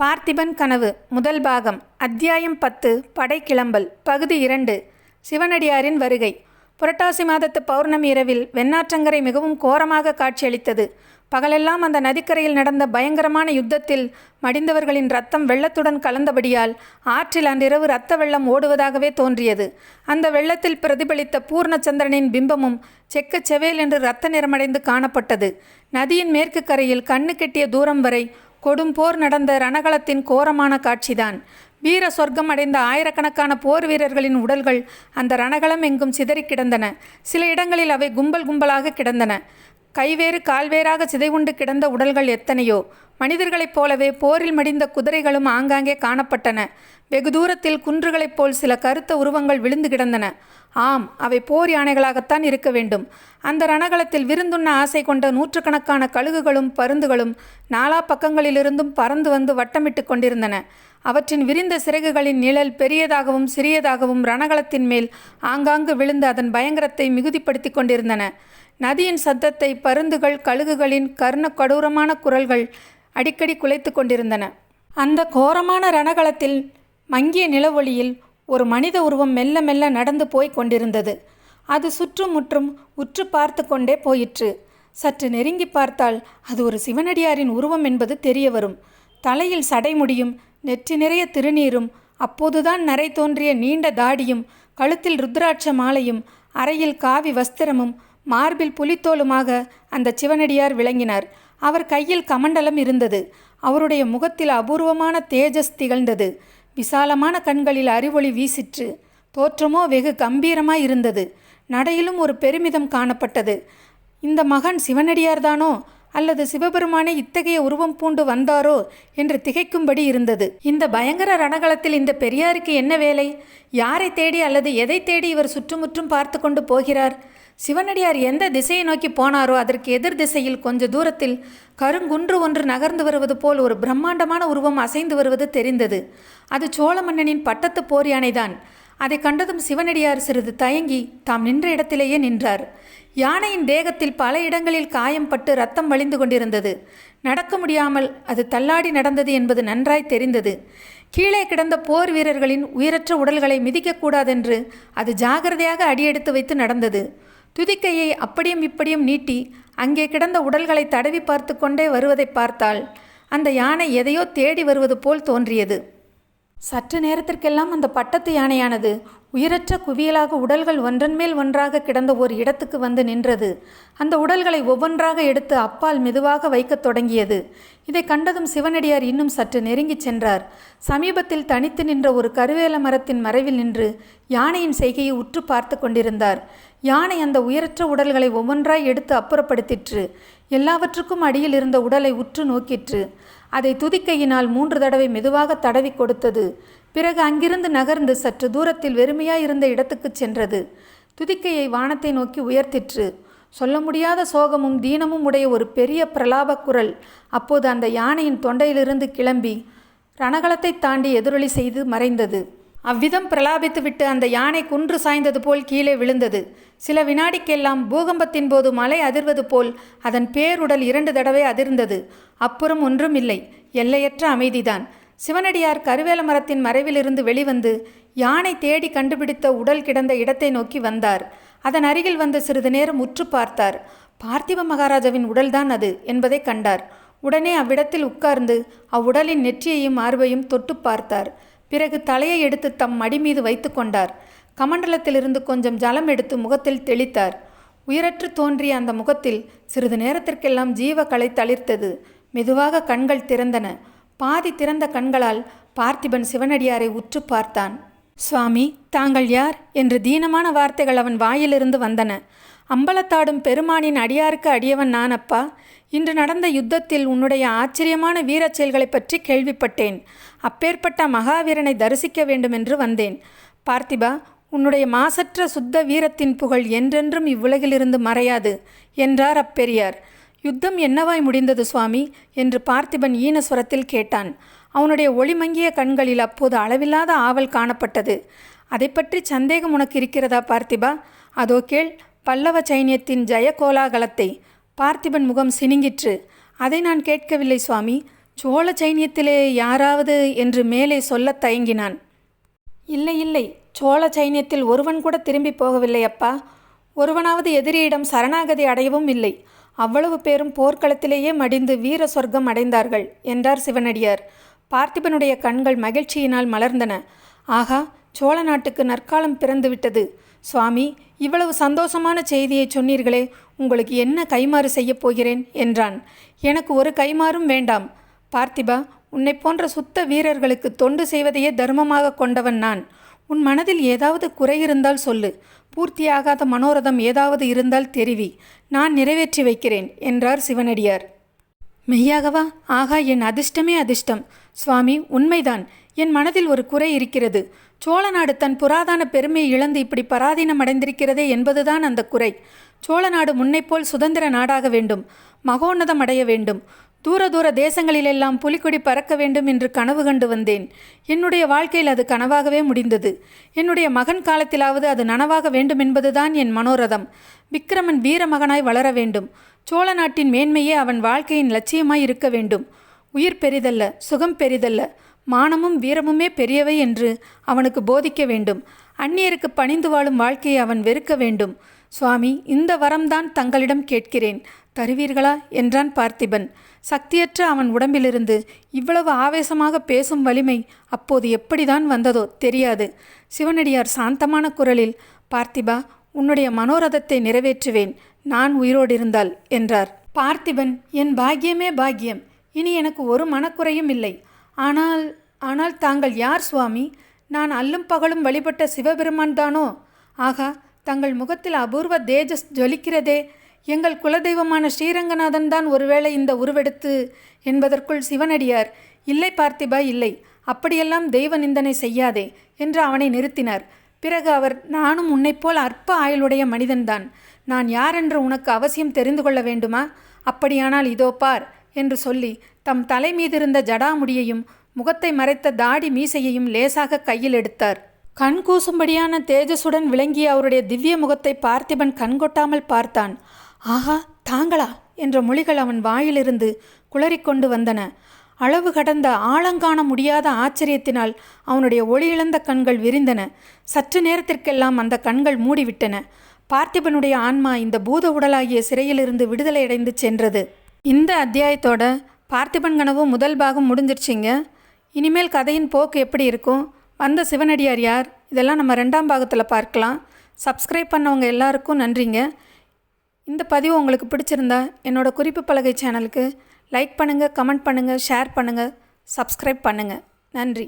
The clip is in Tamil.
பார்த்திபன் கனவு முதல் பாகம் அத்தியாயம் 10 படைக்கிளம்பல் பகுதி 2 சிவனடியாரின் வருகை. புரட்டாசி மாதத்து பௌர்ணமி இரவில் வெண்ணாற்றங்கரை மிகவும் கோரமாக காட்சியளித்தது. பகலெல்லாம் அந்த நதிக்கரையில் நடந்த பயங்கரமான யுத்தத்தில் மடிந்தவர்களின் இரத்தம் வெள்ளத்துடன் கலந்தபடியால் ஆற்றில் அன்றிரவு இரத்த வெள்ளம் ஓடுவதாகவே தோன்றியது. அந்த வெள்ளத்தில் பிரதிபலித்த பூர்ணச்சந்திரனின் பிம்பமும் செக்க செவேல் என்று இரத்த நிறமடைந்து காணப்பட்டது. நதியின் மேற்கு கரையில் கண்ணு கெட்டிய தூரம் வரை கொடும் போர் நடந்த ரணகளத்தின் கோரமான காட்சிதான். வீர சொர்க்கம் அடைந்த ஆயிரக்கணக்கான போர் வீரர்களின் உடல்கள் அந்த ரணகளம் எங்கும் சிதறி கிடந்தன. சில இடங்களில் அவை கும்பல் கும்பலாக கிடந்தன. கைவேறு கால்வேறாக சிதைவுண்டு கிடந்த உடல்கள் எத்தனையோ. மனிதர்களைப் போலவே போரில் மடிந்த குதிரைகளும் ஆங்காங்கே காணப்பட்டன. வெகு தூரத்தில் குன்றுகளைப் போல் சில கருத்த உருவங்கள் விழுந்து கிடந்தன. ஆம், அவை போர் யானைகளாகத்தான் இருக்க வேண்டும். அந்த ரணகளத்தில் விருந்துண்ண ஆசை கொண்ட நூற்றுக்கணக்கான கழுகுகளும் பருந்துகளும் நாலா பக்கங்களிலிருந்தும் பறந்து வந்து வட்டமிட்டு கொண்டிருந்தன. அவற்றின் விரிந்த சிறகுகளின் நிழல் பெரியதாகவும் சிறியதாகவும் ரணகளத்தின் மேல் ஆங்காங்கு விழுந்து அதன் பயங்கரத்தை மிகுதிப்படுத்தி கொண்டிருந்தன. நதியின் சத்தத்தை பருந்துகள் கழுகுகளின் கர்ண கடூரமான குரல்கள் அடிக்கடி குலைத்து கொண்டிருந்தன. அந்த கோரமான ரணகளத்தில் மங்கிய நிலவொளியில் ஒரு மனித உருவம் மெல்ல மெல்ல நடந்து போய் கொண்டிருந்தது. அது சுற்றும் முற்றும் உற்று பார்த்து கொண்டே போயிற்று. சற்று நெருங்கி பார்த்தால் அது ஒரு சிவனடியாரின் உருவம் என்பது தெரிய வரும். தலையில் சடைமுடியும் நெற்றி நிறைய திருநீரும் அப்போதுதான் நரை தோன்றிய நீண்ட தாடியும் கழுத்தில் ருத்ராட்ச மாலையும் அறையில் காவி வஸ்திரமும் மார்பில் புலித்தோலுமாக அந்த சிவனடியார் விளங்கினார். அவர் கையில் கமண்டலம் இருந்தது. அவருடைய முகத்தில் அபூர்வமான தேஜஸ் திகழ்ந்தது. விசாலமான கண்களில் அறிவொளி வீசிற்று. தோற்றமோ வெகு கம்பீரமாய் இருந்தது. நடையிலும் ஒரு பெருமிதம் காணப்பட்டது. இந்த மகன் சிவனடியார்தானோ அல்லது சிவபெருமானே இத்தகைய உருவம் பூண்டு வந்தாரோ என்று திகைக்கும்படி இருந்தது. இந்த பயங்கர ரணகளத்தில் இந்த பெரியாருக்கு என்ன வேலை? யாரை தேடி அல்லது எதை தேடி இவர் சுற்றுமுற்றும் பார்த்து கொண்டு போகிறார்? சிவனடியார் எந்த திசையை நோக்கி போனாரோ அதற்கு எதிர் திசையில் கொஞ்ச தூரத்தில் கருங்குன்று ஒன்று நகர்ந்து வருவது போல் ஒரு பிரம்மாண்டமான உருவம் அசைந்து வருவது தெரிந்தது. அது சோழ மன்னனின் பட்டத்து போர் யானைதான். அதை கண்டதும் சிவனடியார் சிறிது தயங்கி தாம் நின்ற இடத்திலேயே நின்றார். யானையின் தேகத்தில் பல இடங்களில் காயம் பட்டு ரத்தம் வழிந்து கொண்டிருந்தது. நடக்க முடியாமல் அது தள்ளாடி நடந்தது என்பது நன்றாய் தெரிந்தது. கீழே கிடந்த போர் வீரர்களின் உயிரற்ற உடல்களை மிதிக்கக்கூடாதென்று அது ஜாகிரதையாக அடியெடுத்து வைத்து நடந்தது. துதிக்கையை அப்படியும் இப்படியும் நீட்டி அங்கே கிடந்த உடல்களை தடவி பார்த்து கொண்டே வருவதை பார்த்தால் அந்த யானை எதையோ தேடி வருவது போல் தோன்றியது. சற்று நேரத்திற்கெல்லாம் அந்த பட்டத்து யானையானது உயிரற்ற குவியலாக உடல்கள் ஒன்றன் மேல் ஒன்றாக கிடந்த ஒரு இடத்துக்கு வந்து நின்றது. அந்த உடல்களை ஒவ்வொன்றாக எடுத்து அப்பால் மெதுவாக வைக்கத் தொடங்கியது. இதை கண்டதும் சிவனடியார் இன்னும் சற்று நெருங்கிச் சென்றார். சமீபத்தில் தனித்து நின்ற ஒரு கருவேல மரத்தின் மறைவில் நின்று யானையின் செய்கையை உற்று பார்த்து கொண்டிருந்தார். யானை அந்த உயிரற்ற உடல்களை ஒவ்வொன்றாய் எடுத்து அப்புறப்படுத்திற்று. எல்லாவற்றுக்கும் அடியில் இருந்த உடலை உற்று நோக்கிற்று. அதை துதிக்கையினால் 3 தடவை மெதுவாக தடவி கொடுத்தது. பிறகு அங்கிருந்து நகர்ந்து சற்று தூரத்தில் வெறுமையாயிருந்த இடத்துக்கு சென்றது. துதிக்கையை வானத்தை நோக்கி உயர்த்திற்று. சொல்ல முடியாத சோகமும் தீனமும் உடைய ஒரு பெரிய பிரலாப குரல் அப்போது அந்த யானையின் தொண்டையிலிருந்து கிளம்பி ரணகளத்தை தாண்டி எதிரொலி செய்து மறைந்தது. அவ்விதம் பிரலாபித்துவிட்டு அந்த யானை குன்று சாய்ந்தது போல் கீழே விழுந்தது. சில வினாடிக்கெல்லாம் பூகம்பத்தின் போது மலை அதிர்வது போல் அதன் பேருடல் 2 தடவை அதிர்ந்தது. அப்புறம் ஒன்றும் இல்லை, எல்லையற்ற அமைதிதான். சிவனடியார் கருவேல மரத்தின் மறைவிலிருந்து வெளிவந்து யானை தேடி கண்டுபிடித்த உடல் கிடந்த இடத்தை நோக்கி வந்தார். அதன் அருகில் வந்து சிறிது நேரம் உற்று பார்த்தார். பார்த்திப மகாராஜாவின் உடல்தான் அது என்பதை கண்டார். உடனே அவ்விடத்தில் உட்கார்ந்து அவ்வுடலின் நெற்றியையும் மார்பையும் தொட்டு பார்த்தார். பிறகு தலையை எடுத்து தம் மடி மீது வைத்து கொண்டார். கமண்டலத்திலிருந்து கொஞ்சம் ஜலம் எடுத்து முகத்தில் தெளித்தார். உயிரற்று தோன்றிய அந்த முகத்தில் சிறிது நேரத்திற்கெல்லாம் ஜீவ களை தளிர்த்தது. மெதுவாக கண்கள் திறந்தன. பாதி திறந்த கண்களால் பார்த்திபன் சிவனடியாரை உற்று பார்த்தான். சுவாமி, தாங்கள் யார் என்று தீனமான வார்த்தைகள் அவன் வாயிலிருந்து வந்தன. அம்பலத்தாடும் பெருமானின் அடியாருக்கு அடியவன் நான் அப்பா. இன்று நடந்த யுத்தத்தில் உன்னுடைய ஆச்சரியமான வீரச் செயல்களை பற்றி கேள்விப்பட்டேன். அப்பேற்பட்ட மகாவீரனை தரிசிக்க வேண்டுமென்று வந்தேன். பார்த்திபா, உன்னுடைய மாசற்ற சுத்த வீரத்தின் புகழ் என்றென்றும் இவ்வுலகிலிருந்து மறையாது என்றார் அப்பெரியார். யுத்தம் என்னவாய் முடிந்தது சுவாமி என்று பார்த்திபன் ஈனஸ்வரத்தில் கேட்டான். அவனுடைய ஒளிமங்கிய கண்களில் அப்போது அளவில்லாத ஆவல் காணப்பட்டது. அதை பற்றி சந்தேகம் உனக்கு இருக்கிறதா பார்த்திபா? அதோ கேள், பல்லவ சைன்யத்தின் ஜெய கோலாகலத்தை. பார்த்திபன் முகம் சினுங்கிற்று. அதை நான் கேட்கவில்லை சுவாமி. சோழ சைன்யத்திலே யாராவது என்று மேலே சொல்லத் தயங்கினான். இல்லை இல்லை, சோழ சைன்யத்தில் ஒருவன் கூட திரும்பி போகவில்லை அப்பா. ஒருவனாவது எதிரியிடம் சரணாகதி அடையவும் இல்லை. அவ்வளவு பேரும் போர்க்களத்திலேயே மடிந்து வீர சொர்க்கம் அடைந்தார்கள் என்றார் சிவனடியார். பார்த்திபனுடைய கண்கள் மகிழ்ச்சியினால் மலர்ந்தன. ஆகா, சோழ நாட்டுக்கு நற்காலம் பிறந்துவிட்டது. சுவாமி, இவ்வளவு சந்தோஷமான செய்தியை சொன்னீர்களே, உங்களுக்கு என்ன கைமாறு செய்யப் போகிறேன் என்றான். எனக்கு ஒரு கைமாறும் வேண்டாம் பார்த்திபா. உன்னை போன்ற சுத்த வீரர்களுக்கு தொண்டு செய்வதையே தர்மமாக கொண்டவன் நான். உன் மனதில் ஏதாவது குறை இருந்தால் சொல்லு. பூர்த்தியாகாத மனோரதம் ஏதாவது இருந்தால் தெரிவி. நான் நிறைவேற்றி வைக்கிறேன் என்றார் சிவனடியார். மெய்யாகவா? ஆகா, என் அதிர்ஷ்டமே அதிர்ஷ்டம். சுவாமி, உண்மைதான். என் மனதில் ஒரு குறை இருக்கிறது. சோழ நாடு தன் புராதன பெருமையை இழந்து இப்படி பராதீனம் அடைந்திருக்கிறதே என்பதுதான் அந்த குறை. சோழ நாடு முன்னைப்போல் சுதந்திர நாடாக வேண்டும், மகோன்னதம் அடைய வேண்டும், தூர தூர தேசங்களிலெல்லாம் புலிக்கொடி பறக்க வேண்டும் என்று கனவு கண்டு வந்தேன். என்னுடைய வாழ்க்கையில் அது கனவாகவே முடிந்தது. என்னுடைய மகன் காலத்திலாவது அது நனவாக வேண்டும் என்பதுதான் என் மனோரதம். விக்கிரமன் வீர மகனாய் வளர வேண்டும். சோழ நாட்டின் மேன்மையே அவன் வாழ்க்கையின் லட்சியமாய் இருக்க வேண்டும். உயிர் பெரிதல்ல, சுகம் பெரிதல்ல, மானமும் வீரமுமே பெரியவை என்று அவனுக்கு போதிக்க வேண்டும். அந்நியருக்கு பணிந்து வாழும் வாழ்க்கையை அவன் வெறுக்க வேண்டும். சுவாமி, இந்த வரம்தான் தங்களிடம் கேட்கிறேன், தருவீர்களா என்றான் பார்த்திபன். சக்தியற்ற அவன் உடம்பிலிருந்து இவ்வளவு ஆவேசமாக பேசும் வலிமை அப்போது எப்படிதான் வந்ததோ தெரியாது. சிவனடியார் சாந்தமான குரலில், பார்த்திபா, உன்னுடைய மனோரதத்தை நிறைவேற்றுவேன், நான் உயிரோடு இருந்தால் என்றார். பார்த்திபன், என் பாக்கியமே பாக்கியம். இனி எனக்கு ஒரு மனக்குறையும் இல்லை. ஆனால் தாங்கள் யார் சுவாமி? நான் அல்லும் பகலும் வழிபட்ட சிவபெருமான் தானோ? ஆகா, தங்கள் முகத்தில் அபூர்வ தேஜஸ் ஜொலிக்கிறதே. எங்கள் குலதெய்வமான ஸ்ரீரங்கநாதன் தான் ஒருவேளை இந்த உருவெடுத்து என்பதற்குள் சிவனடியார், இல்லை பார்த்திபா, இல்லை, அப்படியெல்லாம் தெய்வ நிந்தனை செய்யாதே என்று அவனை நிறுத்தினார். பிறகு அவர், நானும் உன்னைப்போல் அற்ப ஆயுளுடைய மனிதன்தான். நான் யாரென்று உனக்கு அவசியம் தெரிந்து கொள்ள வேண்டுமா? அப்படியானால் இதோ பார் என்று சொல்லி தம் தலை மீதிருந்த ஜடாமுடியையும் முகத்தை மறைத்த தாடி மீசையையும் லேசாக கையில் எடுத்தார். கண் கூசும்படியான தேஜசுடன் விளங்கிய அவருடைய திவ்ய முகத்தை பார்த்திபன் கண்கொட்டாமல் பார்த்தான். ஆஹா, தாங்களா என்ற மொழிகள் அவன் வாயிலிருந்து குளறிக்கொண்டு வந்தன. அளவு கடந்த ஆழங்காண முடியாத ஆச்சரியத்தினால் அவனுடைய ஒளியிழந்த கண்கள் விரிந்தன. சற்று நேரத்திற்கெல்லாம் அந்த கண்கள் மூடிவிட்டன. பார்த்திபனுடைய ஆன்மா இந்த பூத உடலாகிய சிறையிலிருந்து விடுதலையடைந்து சென்றது. இந்த அத்தியாயத்தோட பார்த்திபன் கனவு முதல் பாகம் முடிஞ்சிருச்சிங்க. இனிமேல் கதையின் போக்கு எப்படி இருக்கும், வந்த சிவனடியார் யார், இதெல்லாம் நம்ம 2ஆம் பாகத்தில் பார்க்கலாம். சப்ஸ்கிரைப் பண்ணவங்க எல்லாருக்கும் நன்றிங்க. இந்த பதிவு உங்களுக்கு பிடிச்சிருந்தா என்னோடய குறிப்பு பலகை சேனலுக்கு லைக் பண்ணுங்கள், கமெண்ட் பண்ணுங்கள், ஷேர் பண்ணுங்கள், சப்ஸ்கிரைப் பண்ணுங்கள். நன்றி.